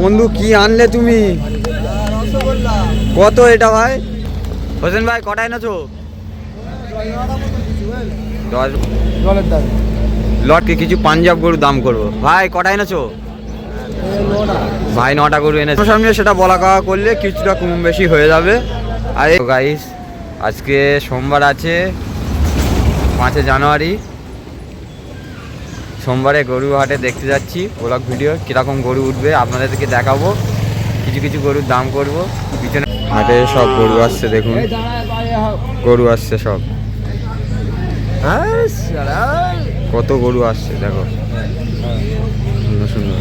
বন্ধু কি আনলে তুমি? কত এটা ভাই? হোসেন ভাই কটা এনেছো? লটকে কিছু পাঞ্জাব গরুর দাম করবো ভাই। কটা এনেছো ভাই? 9টা গরু এনেছো। সামনে সেটা বলা কাওয়া করলে কিছুটা কম বেশি হয়ে যাবে। আর গাইস আজকে সোমবার আছে 5 জানুয়ারি। সোমবারে গরু হাটে দেখতে যাচ্ছি। ব্লগ ভিডিও কীরকম গরু উঠবে আপনাদেরকে দেখাবো। কিছু কিছু গরুর দাম করব। পিছনে হাটে সব গরু আসছে, দেখুন গরু আসছে সব। কত গরু আসছে দেখো, সুন্দর সুন্দর।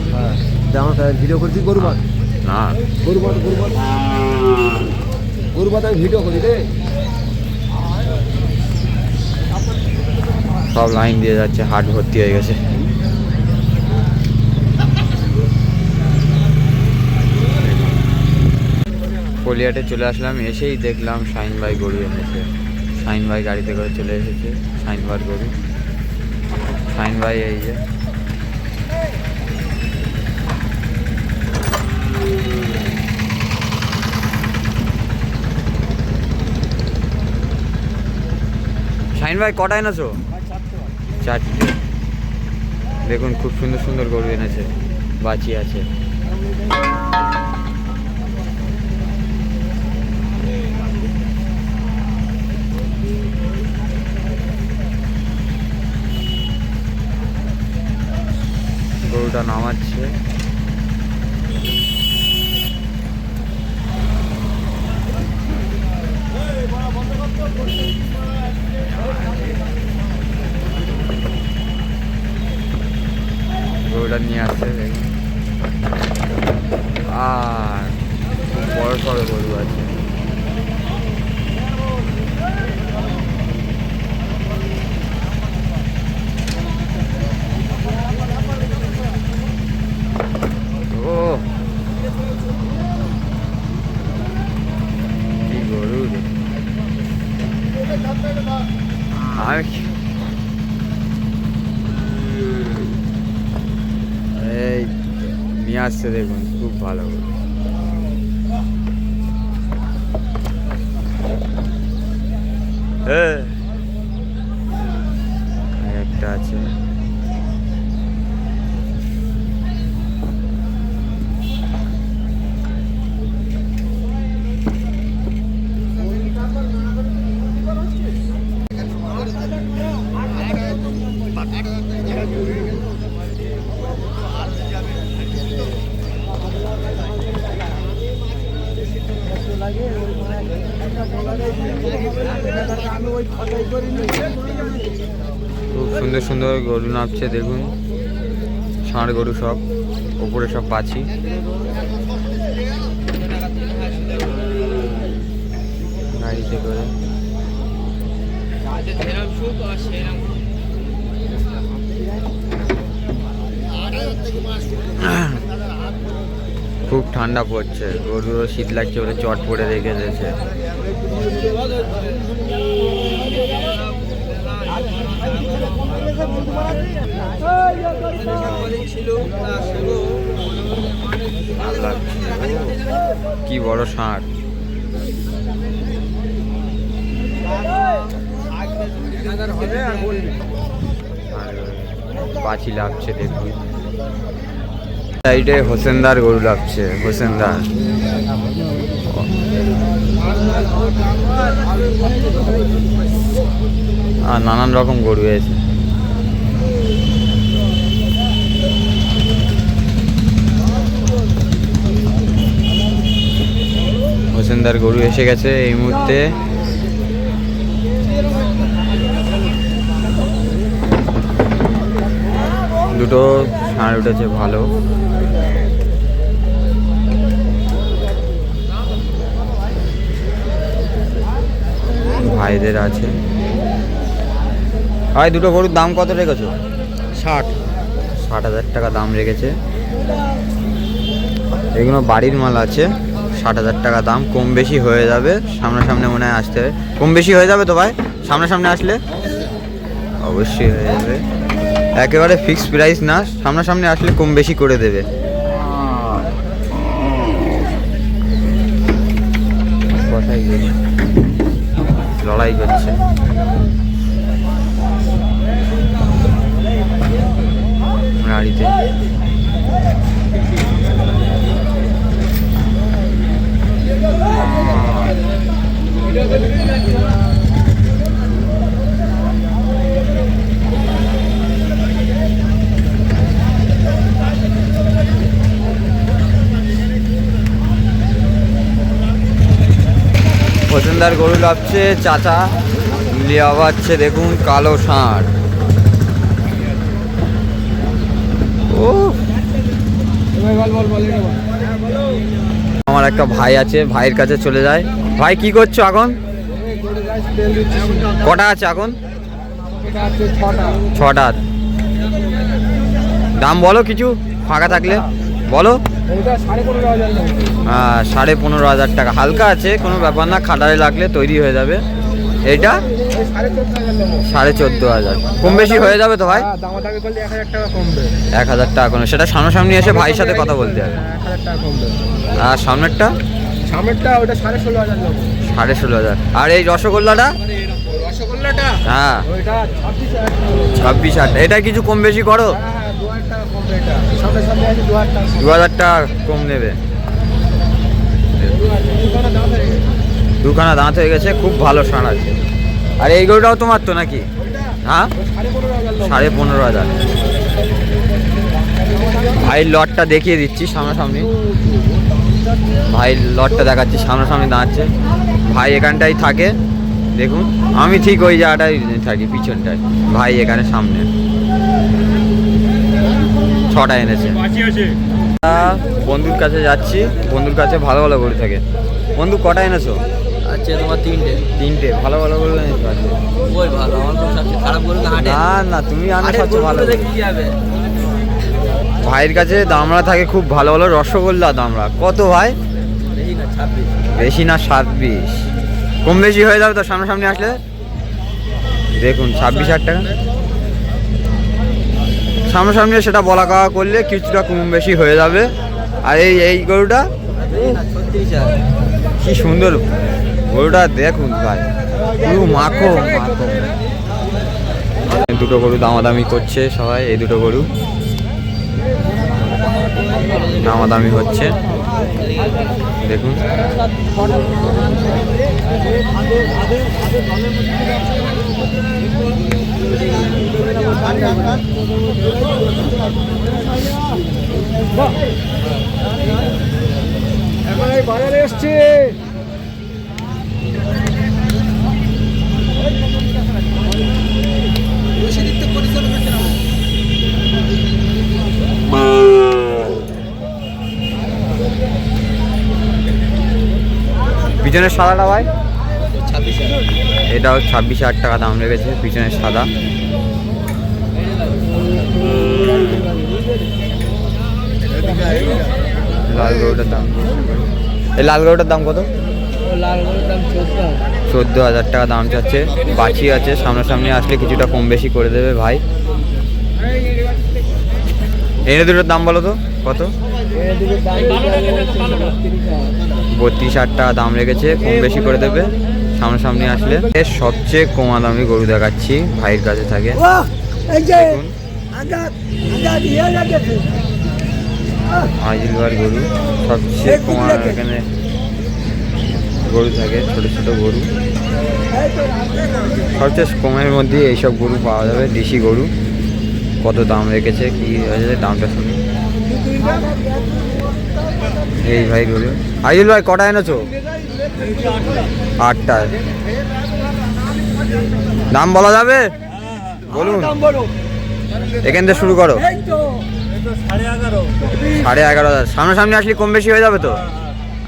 ভিডিও করছি গরু মাছ না গরু মাছ আমি ভিডিও করি রে। সব লাইন দিয়ে যাচ্ছে, হাট ভর্তি হয়ে গেছে। কলিয়াটে চলে আসলাম, এসেই দেখলাম শাহিন ভাই গরু এনেছে। শাহিন ভাই গাড়িতে করে চলে এসেছে। শাহিন ভাইয়ের গরু। শাহিন ভাই এই যে শাহিন ভাই কটা এনেছো? 4টে। দেখুন খুব সুন্দর সুন্দর গরু এনেছে, বাঁচি আছে। গরুটা নামাচ্ছে। গরুটা নিয়ে আসছে দেখুন। আর বড় সড়ো গরু আছে। ও কি গরু রে! এই নিয়ে আসছে দেখুন, খুব ভালো গরু। একটা আছে। খুব সুন্দর সুন্দর গরু নামছে দেখুন। ষাঁড় গরু সব, ওপরে সব বাছি। গাড়িতে করে খুব ঠান্ডা পড়ছে, গরুরও শীত লাগছে বলে চট পরে রেখে দিয়েছে। কি বড় ষাঁড়! বাছি লাগছে দেখুন। সাইডে হোসেনদার গরু লাগছে, হোসেনদার। আর নানান রকম গরু এসে হোসেনদার গরু এসে গেছে এই মুহূর্তে। দুটো ষাঁড় উঠেছে ভালো। ভাইদের আছে। ভাই দুটো গরুর দাম কত রেখেছো? 60,000 টাকা দাম রেখেছে। এগুলো বাড়ির মাল আছে। 60,000 টাকা দাম, কম বেশি হয়ে যাবে। সামনাসামনি মনে হয় আসতে হবে, কম বেশি হয়ে যাবে তো ভাই? সামনাসামনি আসলে অবশ্যই হয়ে যাবে, একেবারে ফিক্সড প্রাইস না। সামনাসামনি আসলে কম বেশি করে দেবে। হোসেনদার গরু লাভছে চাচা, লিয়াবাচ্ছে দেখুন কালো ষাঁড়। ও আমার একটা ভাই আছে, ভাইয়ের কাছে চলে যায়। ভাই কি করছো এখন? কটা আছে এখন? 6টা। দাম বলো কিছু, ফাঁকা থাকলে বলো। 15,500 টাকা। হালকা আছে, কোনো ব্যাপার না, খাটারে লাগলে তৈরি হয়ে যাবে। এইটা 14,500। কম বেশি হয়ে যাবে তো ভাই? 1,000 টাকা কোনো, সেটা সামনাসামনি এসে ভাইয়ের সাথে কথা বলতে হবে। আর সামনেরটা ওটা 16,500। 16,500। আর এই রসগোল্লাটা? হ্যাঁ 26,000। এটা কিছু কম বেশি করো? 2,000 টাকা কম নেবে। দুখানা দাঁত হয়ে গেছে, খুব ভালো ষাঁড় আছে। আর এই গরুটাও তোমার তো নাকি? হ্যাঁ 15,500। ভাইয়ের লটটা দেখিয়ে দিচ্ছি সামনাসামনি। ভাইয়ের লটটা দেখাচ্ছি, সামনাসামনি দাঁড়াচ্ছে। ভাই এখানটাই থাকে দেখুন, আমি ঠিক ওই জায়গাটায় থাকি পিছনটায়। ভাই এখানে সামনে 6টা এনেছে। বন্ধুর কাছে যাচ্ছি, বন্ধুর কাছে ভালো ভালো গরু থাকে। বন্ধু কটা এনেছো? আচ্ছা তোমার 3টে। ভালো ভালো গরু এনেছো আজকে? ওই ভালো, আমার তো সবচেয়ে খারাপ গরু না হাটে। না তুমি আনো সবচেয়ে ভালো। কি হবে? ভাইয়ের কাছে দামড়া থাকে খুব ভালো ভালো রসগোল্লা দামড়া। কত ভাই? বেশি না 27। কম বেশি হয়ে যাবে তো সামনাসামনি আসলে। দেখুন 26,000 টাকা সামনাসামনি, সেটা বলা কাওয়া করলে কিছুটা কম বেশি হয়ে যাবে। আর এই গরুটা কি সুন্দর গরুটা দেখুন ভাই, পুরো মাখো। দুটো গরু দামাদামি করছে সবাই, এই দুটো গরু দামাদামি হচ্ছে দেখুন। বাজারে এসছে। পিছনের সাদাটা ভাই? 26,000। এটাও 26,000 টাকা দাম লেগেছে পিছনের সাদা। লাল গরুটার দাম, এই লাল গরুটার দাম কত? 14,000 টাকা দাম চাচ্ছে। বাছি আছে, সামনাসামনি আসলে কিছুটা কম বেশি করে দেবে ভাই। এনে দুটোর দাম বলো তো কত? 32,000 টাকা দাম রেখেছে, কম বেশি করে দেবে সামনাসামনি আসলে। সবচেয়ে কমা দামি গরু দেখাচ্ছি, ভাইয়ের কাছে থাকে। আজিলবার গরু সবচেয়ে কমা, এখানে গরু থাকে, ছোট ছোট গরু। সবচেয়ে কমের মধ্যে এইসব গরু পাওয়া যাবে, দেশি গরু। কত দাম রেখেছে, কি হয়েছে দামটা শুনি। এই ভাই গরু। আজিল ভাই কটা এনেছো? 8টা। দাম বলা যাবে? বলুন, এখান থেকে শুরু করো। 11,500। সামনাসামনি আসলে কম বেশি হয়ে যাবে তো?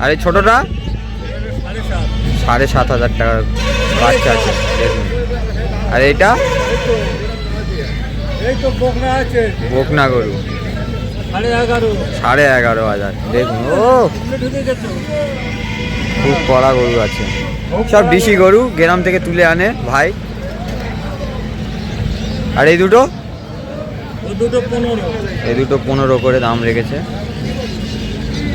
আর এই ছোটটা 7,500 টাকার বাচ্চা আছে দেখুন। আর এইটা বকনা গরু 11,500 দেখুন। ও খুব কড়া গরু আছে, সব ডিসি গরু, গ্রাম থেকে তুলে আনে ভাই। আর এই দুটো 15 করে দাম রেখেছে।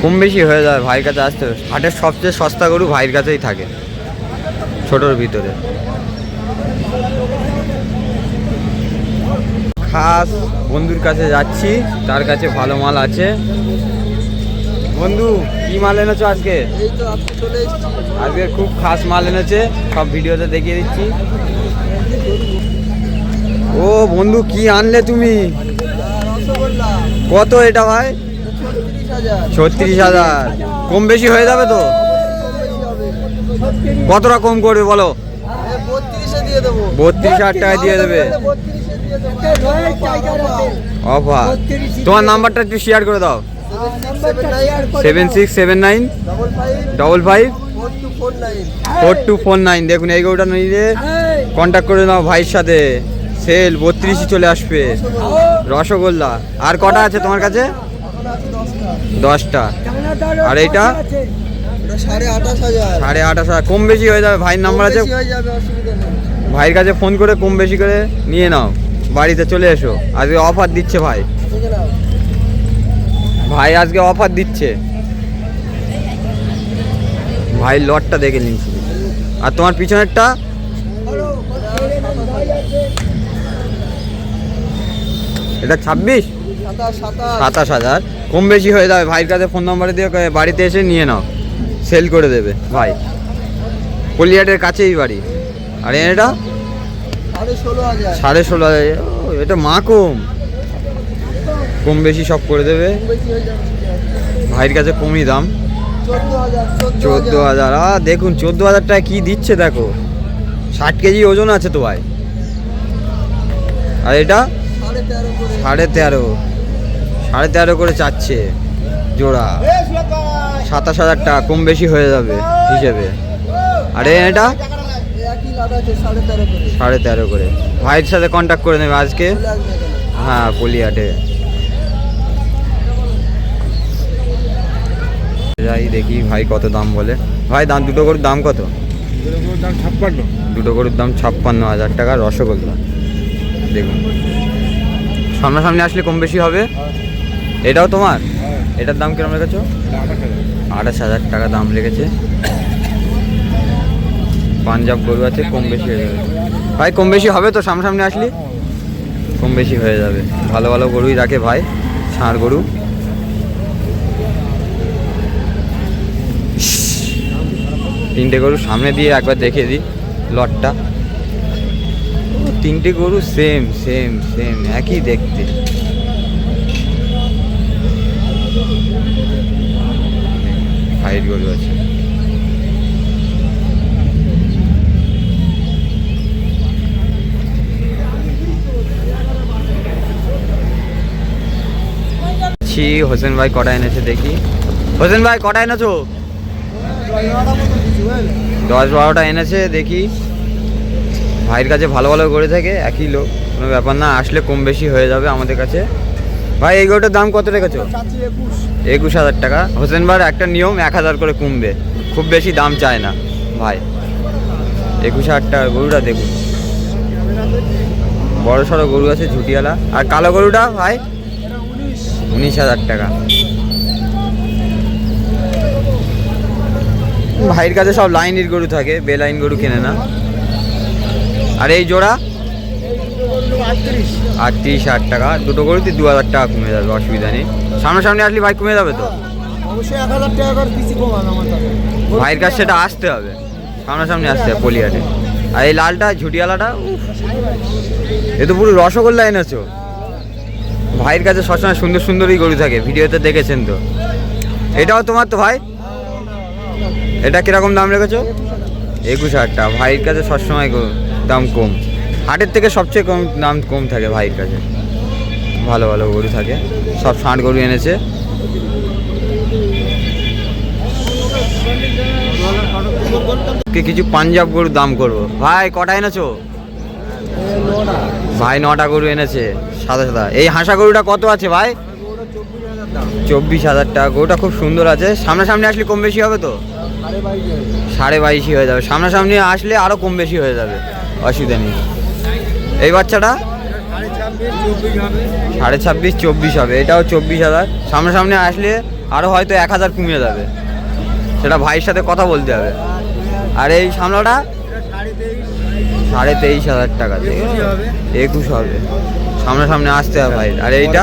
কম বেশি হয়ে যায়, ভাইয়ের কাছে আসতে হবে। হাটের সবচেয়ে সস্তা গরু ভাইয়ের কাছেই থাকে, ছোটোর ভিতরে। খাস বন্ধুর কাছে যাচ্ছি, তার কাছে ভালো মাল আছে। বন্ধু কি মাল এনেছো আজকে? আজকে খুব খাস মাল এনেছে, সব ভিডিওতে দেখিয়ে দিচ্ছি। ও বন্ধু কি আনলে তুমি? কত এটা ভাই? 36,000। কম বেশি হয়ে যাবে তো? কতটা কম করবে বলো? 32-এ দিয়ে দেবো। 32,000 টাকা দিয়ে দেবে। 32-এ দিয়ে দেবো। অফার। তোমার নাম্বারটা একটু শেয়ার করে দাও। 7679 55 4249। দেখুন এই গরুটা নিয়ে কন্ট্যাক্ট করে নাও ভাইয়ের সাথে। সেল 32ই চলে আসবে। রসগোল্লা আর কটা আছে তোমার কাছে? 10টা। আর এইটা 28,500। 28,500। কম বেশি হয়ে যাবে। ভাইয়ের নাম্বার আছে, হয়ে যাবে, অসুবিধা নেই। ভাইয়ের কাছে ফোন করে কম বেশি করে নিয়ে নাও। বাড়িতে চলে এসো। আজকে অফার দিচ্ছে ভাই। দেখে নাও। ভাই আজকে অফার দিচ্ছে। ভাই লটটা দেখে নিচ্ছি। আর তোমার পিছনেরটা এটা 26 27,000। কম বেশি হয়ে যাবে। ভাইয়ের কাছে ফোন নাম্বারে দিয়ে বাড়িতে এসে নিয়ে নাও। সেল করে দেবে ভাই। কলিয়াটের কাছেই বাড়ি। আর এটা 16,500। 16,500। এটা মা কম বেশি সব করে দেবে। বেশি হয়ে যাবে। ভাইয়ের কাছে কমই দাম। 14,000। দেখুন 14,000 টাকা কি দিচ্ছে দেখো। 60 কেজি ওজন আছে তো ভাই। আর এটা 13.5 করে চাচ্ছে জোড়া। 27,000 টাকা। কম বেশি হয়ে যাবে হিসেবে। আর এটা একই লাট আছে 13.5 করে। 13.5 করে। ভাইয়ের সাথে কন্ট্যাক্ট করে নেবে আজকে। চলে আসবে এখানে। হ্যাঁ পলিহাটে যাই দেখি ভাই কত দাম বলে। ভাই দাম দুটো গরুর দাম কত? দাম 56। দুটো গরুর দাম 56,000 টাকা। রসগোল্লা দেখুন। সামনাসামনি আসলে কম বেশি হবে। এটাও তোমার? এটার দাম কিরকম রেখেছো? 28,000 টাকা দাম রেখেছে। পাঞ্জাব গরু আছে, কম বেশি হয়ে যাবে ভাই। কম বেশি হবে তো সামনাসামনি আসলি? কম বেশি হয়ে যাবে। ভালো ভালো গরুই রাখে ভাই, ষাঁড় গরু। তিনটে গরু সামনে দিয়ে একবার দেখিয়ে দিই লটটা। তিনটে গরু সেম সেম সেম একই দেখতে। ভাইয়ের গরু আছে। হোসেন ভাই কটা এনেছে দেখি। হোসেন ভাই কটা এনেছো? 10-12টা এনেছে দেখি। ভাইয়ের কাছে ভালো ভালো করে থাকে, একই লোক, কোনো ব্যাপার না। আসলে কম বেশি হয়ে যাবে আমাদের কাছে। ভাই এই গরুটার দাম কত রেখেছো? 21,000 টাকা। হোসেন ভাইয়ের একটা নিয়ম, 1,000 করে কমবে, খুব বেশি দাম চায় না ভাই। 21,000 টাকা গরুটা দেখুন। বড় সড়ো গরু আছে ঝুটিয়ালা। আর কালো গরুটা ভাই 19,000 টাকা। ভাইয়ের কাছে সব লাইনের গরু থাকে, বেলাইন গরু কেনে না। আর এই জোড়া 38,000 টাকা। দুটো গরুতে 2,000 টাকা কমে যাবে, অসুবিধা নেই। সামনাসামনি আসলে ভাই কমে যাবে তো অবশ্যই 1,000 টাকা করে পিসি কমান আমার কাছে। ভাইয়ের কাছে সেটা আসতে হবে, সামনাসামনি আসতে হবে পলিহাটে। আর এই লালটা ঝুটিয়ালাটা এ তো পুরো রসগোল্লা এনেছো। ভাইয়ের কাছে সবসময় সুন্দর সুন্দরই গরু থাকে, ভিডিওতে দেখেছেন তো। এটাও তোমার তো ভাই? এটা কিরকম দাম রেখেছো? 21,000 টাকা। ভাইয়ের কাছে সবসময় দাম কম, হাটের থেকে সবচেয়ে কম দাম কম থাকে ভাইয়ের কাছে। ভালো ভালো গরু থাকে, সব ষাঁড় গরু এনেছে। কিছু পাঞ্জাব গরুর দাম করবো। ভাই কটা এনেছো? ভাই 9টা গরু এনেছে সাদা সাদা। এই হাঁসা গরুটা কত আছে ভাই? 24,000 টাকা। গরুটা খুব সুন্দর আছে। সামনাসামনি আসলে কম বেশি হবে তো? 22,500 হয়ে যাবে। সামনাসামনি আসলে আরো কম বেশি হয়ে যাবে, অসুবিধা নেই। এই বাচ্চাটা 26,500 24 হবে। এটাও 24,000। সামনাসামনি আসলে আরো হয়তো 1,000 কমিয়ে যাবে, সেটা ভাইয়ের সাথে কথা বলতে হবে। আর এই সামলাটা 23,500 টাকা। 21 হবে। সামনাসামনি আসতে হবে ভাই। আর এইটা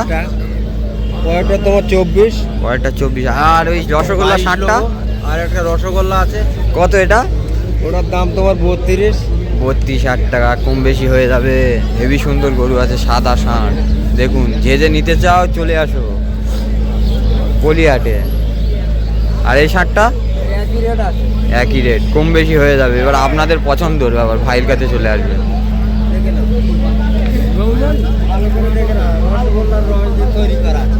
পরেরটা তোমার 24। পরেরটা 24। আর ওই রসগোল্লা 60টা। আর একটা রসগোল্লা আছে। কত এটা? ওটার দাম তোমার 32,000 টাকা। কম বেশি হয়ে যাবে। হেভি সুন্দর গরু আছে, সাদা ষাঁড়। দেখুন, যে যে নিতে চাও চলে আসো পলিহাটে। আর এই ষাঁড়টা একই রেট আছে। একই রেট, কম বেশি হয়ে যাবে। এবার আপনাদের পছন্দর ব্যাপার, ভাইয়ের কাছে চলে আসবে। দেখে নাও ভালো করে দেখে নাও, রসগোল্লার রস দিয়ে তৈরি করা আছে।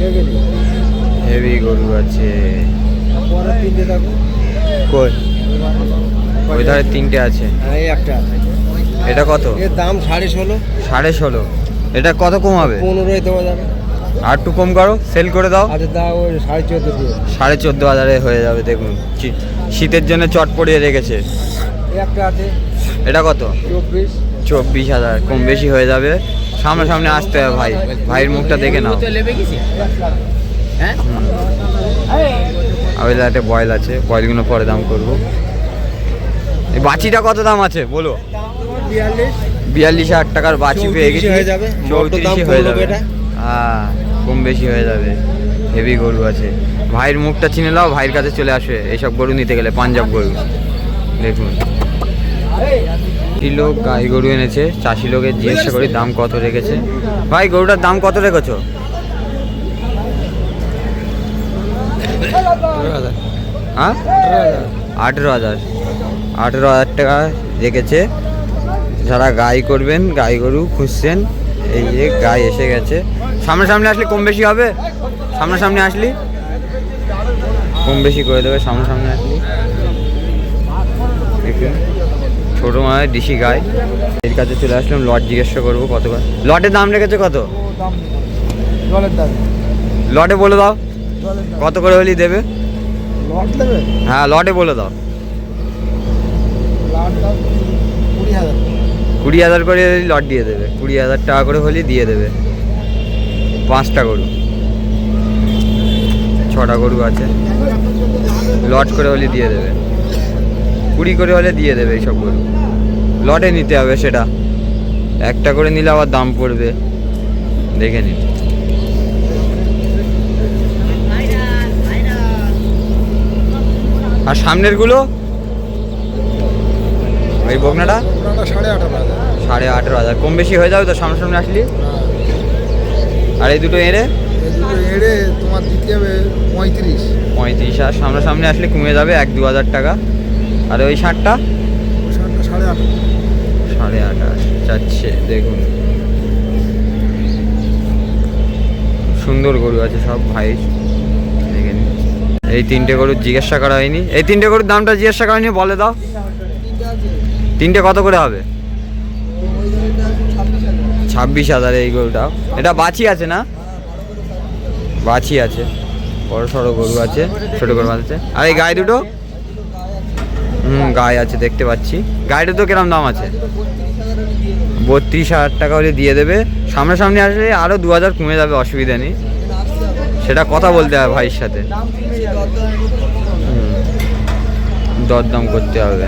দেখে নিও। হেভি গরু আছে। পরে তিনটে থাকো। কই ওই ধারে তিনটে আছে। হ্যাঁ এই একটা আছে। এটা কত? এর দাম 16.5। 16.5। এটা কত কমাবে? 15 দেওয়া যাবে। আর একটু কম করো, সেল করে দাও। আচ্ছা দাও ওই 14.5 দিয়ে। 14.5 হয়ে যাবে। দেখুন শীতের জন্য চট পড়িয়ে রেখেছে। এই একটা আছে এটা কত? 24। 24,000, কম বেশি হয়ে যাবে। সামনে আসতে হবে ভাই, ভাইয়ের মুখটা দেখে নাও। আর একটা বয়েল আছে, বয়েলগুলো পরে দাম করবো। এই বাছিটা কত দাম আছে বলো? 42,000 টাকার বাছি পেয়ে গেছি। 34 হয়ে যাবে। 34 হয়ে যাবে। এটা হ্যাঁ, কম বেশি হয়ে যাবে। হেভি গরু আছে। ভাইয়ের মুখটা চিনে নাও, ভাইয়ের কাছে চলে আসবে এইসব গরু নিতে গেলে। পাঞ্জাব গরু দেখুন। লোক গাই গরু এনেছে, চাষি লোকের জিজ্ঞাসা করি দাম কত রেখেছে। ভাই গরুটার দাম কত রেখেছো? হ্যাঁ, 18,000। 18,000 টাকা রেখেছে। যারা গাই করবেন, গাই গরু খুঁজছেন, এই যে গাই এসে গেছে। সামনে আসলে কম বেশি হবে। সামনে আসলি কম বেশি করে দেবে। সামনে আসলি দেখুন, ছোটো মানে ডিসি গাই। এর কাছে চলে আসলাম, লট জিজ্ঞাসা করবো কত করে। লটের দাম রেখেছে কত? জলের দাম লটে বলে দাও কত করে হলি দেবে। লট দেবে। হ্যাঁ, লটে বলে দাও। লট দাম 20,000। 20,000 করে লট দিয়ে দেবে। 20,000 টাকা করে হলে দিয়ে দেবে। 5টা গরু, 6টা গরু আছে। লট করে হলে দিয়ে দেবে। 20 করে হলে দিয়ে দেবে এইসব গরু। লটে নিতে হবে, সেটা একটা করে নিলে আবার দাম পড়বে, দেখে নিন। আর সামনের গুলো ওই বকনাটা 18,500। কম বেশি হয়ে যাবে তো সামনে আসলি। আর এই দুটো এড়ে তোমার দিতে হবে 35। 35। আর সামনে আসলে কমে যাবে 1-2 হাজার টাকা। আর ওই 60টা 8.5 যাচ্ছে। দেখুন সুন্দর গরু আছে সব ভাই, দেখে নিন। এই 3টে গরুর জিজ্ঞাসা করা হয়নি। এই 3টে গরুর দামটা জিজ্ঞাসা করা হয়নি, বলে দাও। 3টে কত করে হবে? 26,000 এই গরুটাও। এটা বাছি আছে না? বাছি আছে, বড় সড়ো গরু আছে, ছোটো গরু আছে। আর এই গায়ে দুটো? গায়ে আছে, দেখতে পাচ্ছি। গায়ে দুটো কিরম দাম আছে? 32,000 টাকা হলে দিয়ে দেবে। সামনে আসলে আরও 2,000 কমে যাবে, অসুবিধা নেই। সেটা কথা বলতে হবে ভাইয়ের সাথে, দরদাম করতে হবে।